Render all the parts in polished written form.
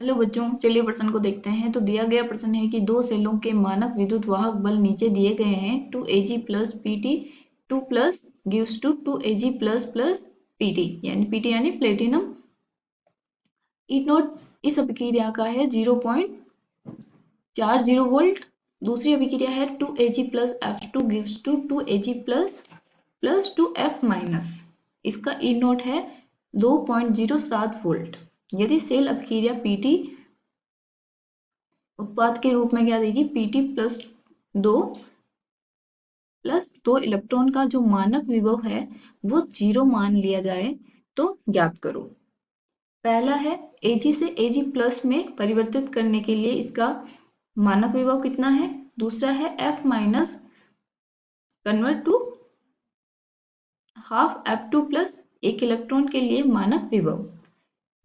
Hello बच्चों, चलिए प्रश्न को देखते हैं। तो दिया गया प्रश्न है कि दो सेलों के मानक विद्युत वाहक बल नीचे दिए गए हैं। 2 Ag plus PT 2 plus gives to 2 Ag plus plus PT यानी प्लेटिनम ई नोट इस अभिक्रिया का है 0.40 वोल्ट। दूसरी अभिक्रिया है 2 Ag plus F2 gives to 2 Ag plus plus 2F minus. इसका ई नोट है 2.07 वोल्ट। यदि सेल अभिक्रिया पीटी उत्पाद के रूप में क्या देगी, पीटी प्लस दो इलेक्ट्रॉन का जो मानक विभव है वो 0 मान लिया जाए तो ज्ञात करो। पहला है Ag से Ag प्लस में परिवर्तित करने के लिए इसका मानक विभव कितना है। दूसरा है F minus convert to half F2 plus एक इलेक्ट्रॉन के लिए मानक विभव।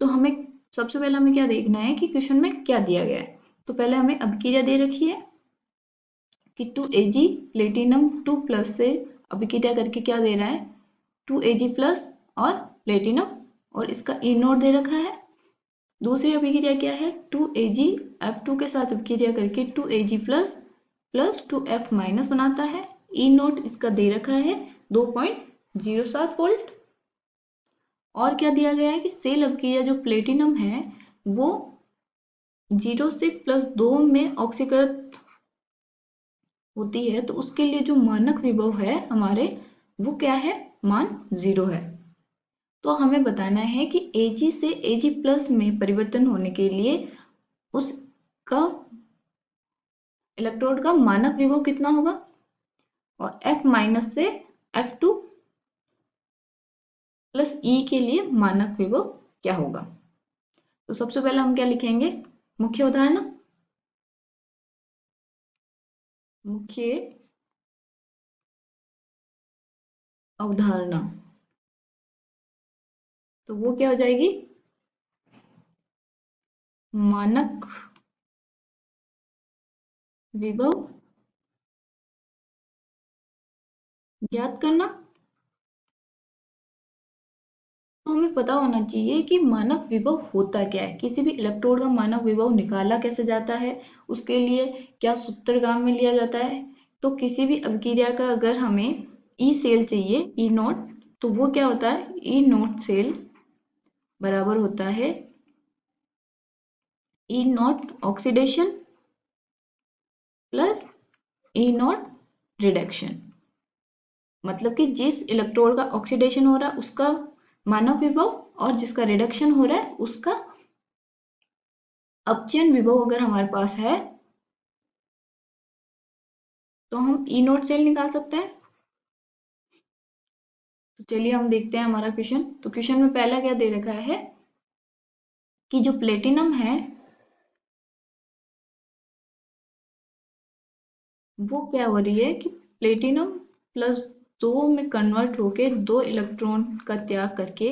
तो हमें सबसे पहले हमें क्या देखना है कि क्वेश्चन में क्या दिया गया है। तो पहले हमें अभिक्रिया दे रखी है कि 2 Ag प्लेटिनम 2 प्लस से अभिक्रिया करके क्या दे रहा है 2 Ag प्लस और प्लेटिनम, और इसका ई नोट दे रखा है। दूसरी अभिक्रिया क्या है 2 Ag F2 के साथ अभिक्रिया करके 2 Ag plus plus 2F minus बनाता है। ई नोट इसका दे रखा है 2.07 वोल्ट। और क्या दिया गया है कि सेल अभिक्रिया जो प्लेटिनम है वो 0 से +2 में ऑक्सीकृत होती है, तो उसके लिए जो मानक विभव है हमारे वो क्या है, मान 0 है। तो हमें बताना है कि Ag से Ag प्लस में परिवर्तन होने के लिए उसका इलेक्ट्रोड का मानक विभव कितना होगा, और F माइनस से F2 प्लस E के लिए मानक विभव क्या होगा। तो सबसे पहले हम क्या लिखेंगे, मुख्य उदाहरण। मुख्य अवधारणा, तो वो क्या हो जाएगी, मानक विभव ज्ञात करना। तो हमें पता होना चाहिए कि मानक विभव होता क्या है, किसी भी इलेक्ट्रोड का मानक विभव निकाला कैसे जाता है, उसके लिए क्या सूत्र काम में लिया जाता है। तो किसी भी अभिक्रिया का अगर हमें ई सेल चाहिए, ई नोट, तो वो क्या होता है, ई नोट सेल बराबर होता है ई नोट ऑक्सीडेशन प्लस ई नोट रिडक्शन। मतलब कि जिस इलेक्ट्रोड का ऑक्सीडेशन हो रहा है उसका मानक विभव, और जिसका रिडक्शन हो रहा है उसका अपचयन विभव अगर हमारे पास है तो हम ई नोट सेल निकाल सकते हैं। तो चलिए हम देखते हैं हमारा क्वेश्चन। तो क्वेश्चन में पहला क्या दे रखा है कि जो प्लेटिनम है वो क्या हो रही है कि प्लेटिनम +2 में कन्वर्ट होके 2 इलेक्ट्रॉन का त्याग करके,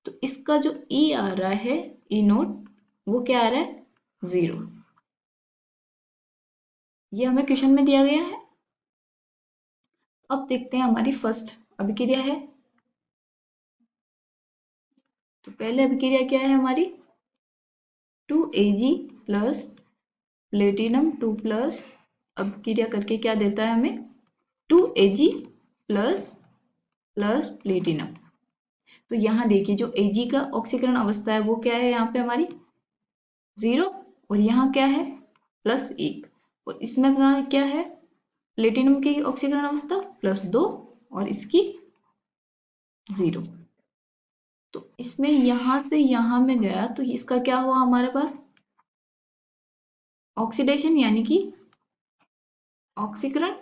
तो इसका जो ई आ रहा है ई नोट वो क्या आ रहा है 0। ये हमें क्वेश्चन में दिया गया है। अब देखते हैं हमारी फर्स्ट अभिक्रिया है। तो पहले अभिक्रिया क्या है हमारी 2 Ag प्लस प्लेटिनम 2 प्लस अभिक्रिया करके क्या देता है हमें 2 Ag प्लस प्लस प्लेटिनम। तो यहाँ देखिए जो Ag का ऑक्सीकरण अवस्था है वो क्या है यहाँ पे हमारी 0, और यहाँ क्या है +1, और इसमें क्या है प्लेटिनम की ऑक्सीकरण अवस्था +2 और इसकी 0। तो इसमें यहाँ से यहाँ में गया तो इसका क्या हुआ हमारे पास ऑक्सीडेशन यानी कि ऑक्सीकरण,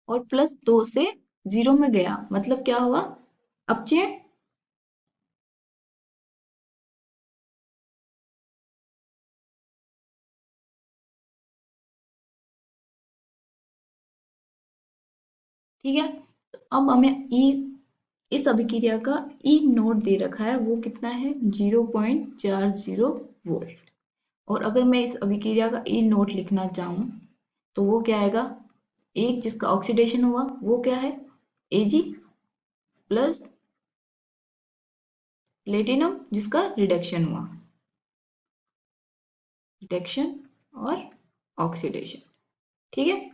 और +2 से 0 में गया मतलब क्या हुआ अपचयन। ठीक है, तो अब हमें ई इस अभिक्रिया का ई नोट दे रखा है वो कितना है 0.40 वोल्ट। और अगर मैं इस अभिक्रिया का ई नोट लिखना चाहूँ तो वो क्या आएगा, एक जिसका ऑक्सीडेशन हुआ वो क्या है Ag प्लस प्लेटिनम जिसका रिडक्शन हुआ, रिडक्शन और ऑक्सीडेशन। ठीक है,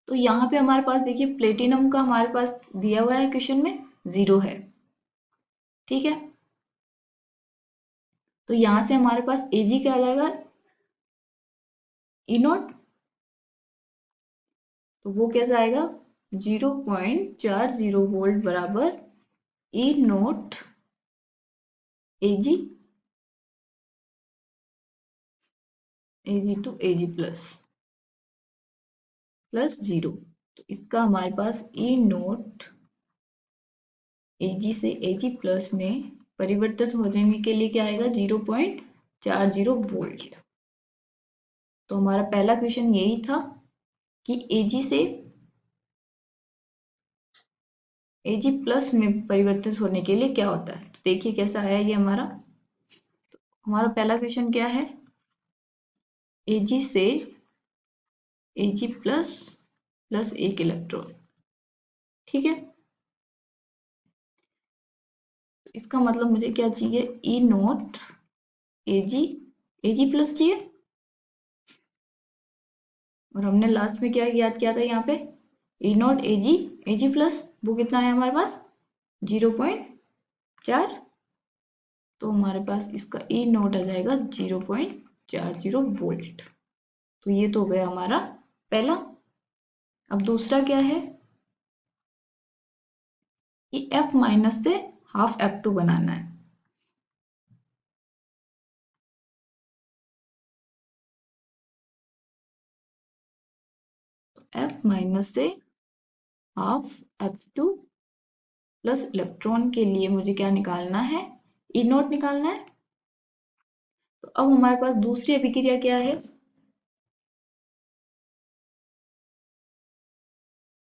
तो यहाँ पे हमारे पास देखिए प्लेटिनम का हमारे पास दिया हुआ है क्वेश्चन में 0 है। ठीक है, तो यहाँ से हमारे पास Ag क्या आ जाएगा, ई नॉट, तो वो कैसे आएगा 0.40 वोल्ट बराबर ई नोट Ag, Ag प्लस 0। तो इसका हमारे पास ई नोट Ag से Ag प्लस में परिवर्तित होने के लिए क्या आएगा 0.40 वोल्ट। तो हमारा पहला क्वेश्चन यही था कि Ag से Ag प्लस में परिवर्तित होने के लिए क्या होता है। तो देखिए कैसा आया ये हमारा पहला क्वेश्चन क्या है, Ag से Ag प्लस प्लस एक इलेक्ट्रॉन। ठीक है, इसका मतलब मुझे क्या चाहिए, ई नोट Ag प्लस चाहिए, और हमने लास्ट में क्या याद किया था यहाँ पे ई नोट Ag प्लस, वो कितना है हमारे पास 0.4। तो हमारे पास इसका ई नोट आ जाएगा 0.40 वोल्ट। तो ये तो हो गया हमारा पहला। अब दूसरा क्या है कि F माइनस से हाफ F2 बनाना है। F माइनस से हाफ F2 प्लस इलेक्ट्रॉन के लिए मुझे क्या निकालना है, ई नोट निकालना है। तो अब हमारे पास दूसरी अभिक्रिया क्या है,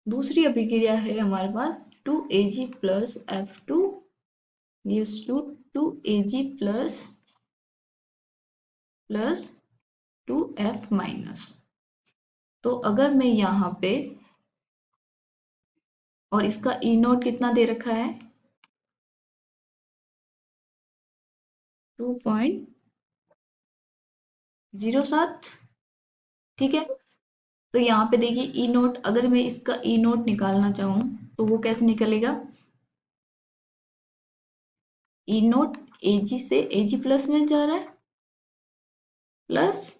दूसरी अभिक्रिया है हमारे पास 2Ag plus F2 gives to 2Ag plus 2F minus. तो अगर मैं यहाँ पे, और इसका ई नोट कितना दे रखा है 2.07। ठीक है, तो यहाँ पे देखिए ई नोट, अगर मैं इसका ई नोट निकालना चाहूँ तो वो कैसे निकलेगा, ई नोट Ag से Ag प्लस में जा रहा है प्लस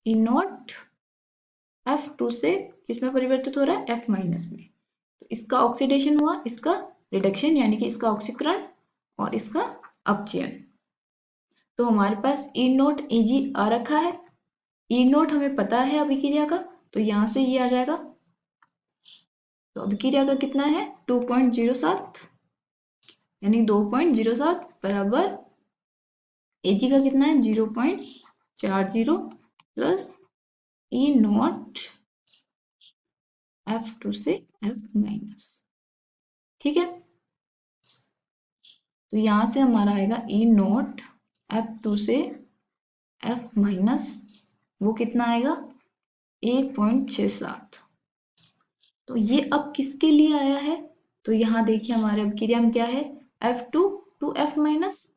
ई नोट F2 से किसमें परिवर्तित हो रहा है F माइनस में। तो इसका ऑक्सीडेशन हुआ, इसका रिडक्शन यानी कि इसका ऑक्सीकरण और इसका अपचयन। तो हमारे पास ई नोट Ag आ रखा है, ई नोट हमें पता है अभिक्रिया का, तो यहाँ से ये आ जाएगा। तो अभिक्रिया का कितना है 2.07 यानी 2.07 बराबर Ag का कितना है 0.40 प्लस ई नॉट F2 से F माइनस। ठीक है, तो यहाँ से हमारा आएगा ई नॉट F2 से F माइनस, वो कितना आएगा 1.67। तो ये अब किसके लिए आया है, तो यहाँ देखिए हमारे अभिक्रिया में क्या है F2 टू F माइनस,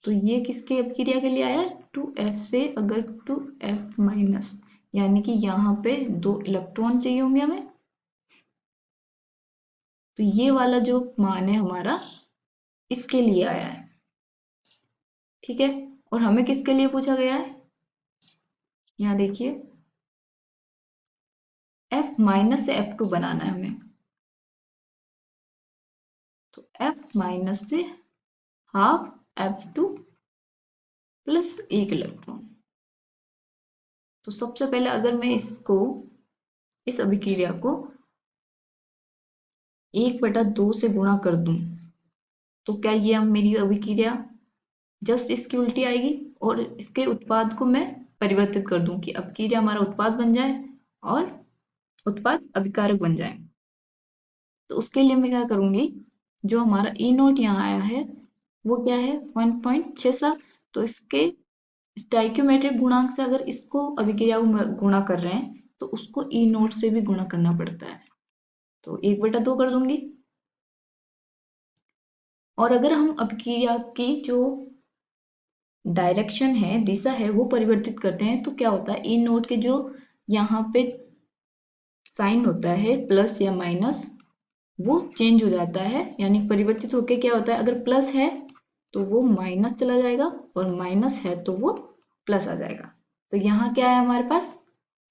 तो ये किसके अभिक्रिया के लिए आया 2F से अगर 2F माइनस, यानी कि यहाँ पे 2 इलेक्ट्रॉन चाहिए होंगे हमें। तो ये वाला जो मान है हमारा इसके लिए आया है। ठीक है, और हमें किसके लिए पूछा गया है, यहाँ देखिए F माइनस से F2 बनाना है हमें। तो F माइनस से हाफ F2 प्लस एक इलेक्ट्रॉन। तो सबसे पहले अगर मैं इस अभिक्रिया को 1/2 से गुणा कर दूं तो क्या ये अब मेरी अभिक्रिया जस्ट इसकी उल्टी आएगी, और इसके उत्पाद को मैं परिवर्तित कर दूं कि अभिक्रिया हमारा उत्पाद बन जाए और उत्पाद अभिकारक बन जाए। तो उसके लिए मैं क्या करूंगी, जो हमारा ई नोट यहाँ आया है वो क्या है 1.67। तो इसके स्टाइक्योमेट्रिक गुणांक से अगर इसको अभिक्रिया को गुणा कर रहे हैं तो उसको ई नोट से भी गुणा करना पड़ता है। तो 1/2 कर दूंगी। और अगर हम अपक्रिया की जो डायरेक्शन है, दिशा है, वो परिवर्तित करते हैं तो क्या होता है, ई नोट के जो यहाँ पे साइन होता है प्लस या माइनस, वो चेंज हो जाता है, यानी परिवर्तित होके क्या होता है, अगर प्लस है तो वो माइनस चला जाएगा और माइनस है तो वो प्लस आ जाएगा। तो यहाँ क्या है हमारे पास,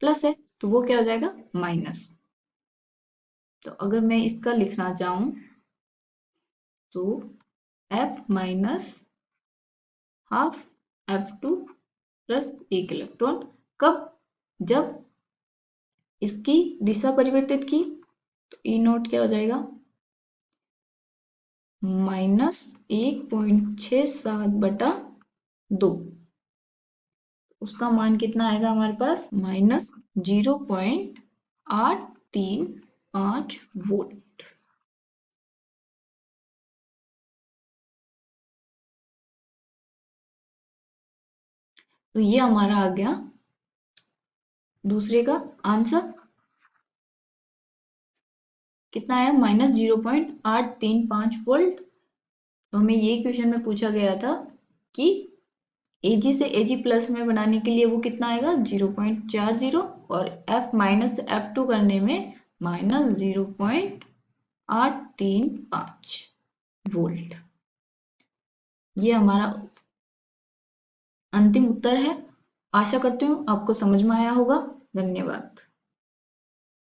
प्लस है तो वो क्या हो जाएगा, माइनस। तो अगर मैं इसका लिखना चाहूँ तो F minus half F2 plus 1 electron, कब, जब इसकी दिशा परिवर्तित की तो ई नोट क्या हो जाएगा, -1.67/2, उसका मान कितना आएगा हमारे पास, -0.835 वोल्ट। तो ये हमारा आ गया दूसरे का आंसर, कितना आया, -0.835 वोल्ट। तो हमें ये क्वेश्चन में पूछा गया था कि एजी से एजी प्लस में बनाने के लिए वो कितना आएगा, 0.40, और एफ माइनस से F2 करने में -0.835 वोल्ट। ये हमारा अंतिम उत्तर है। आशा करती हूँ आपको समझ में आया होगा। धन्यवाद।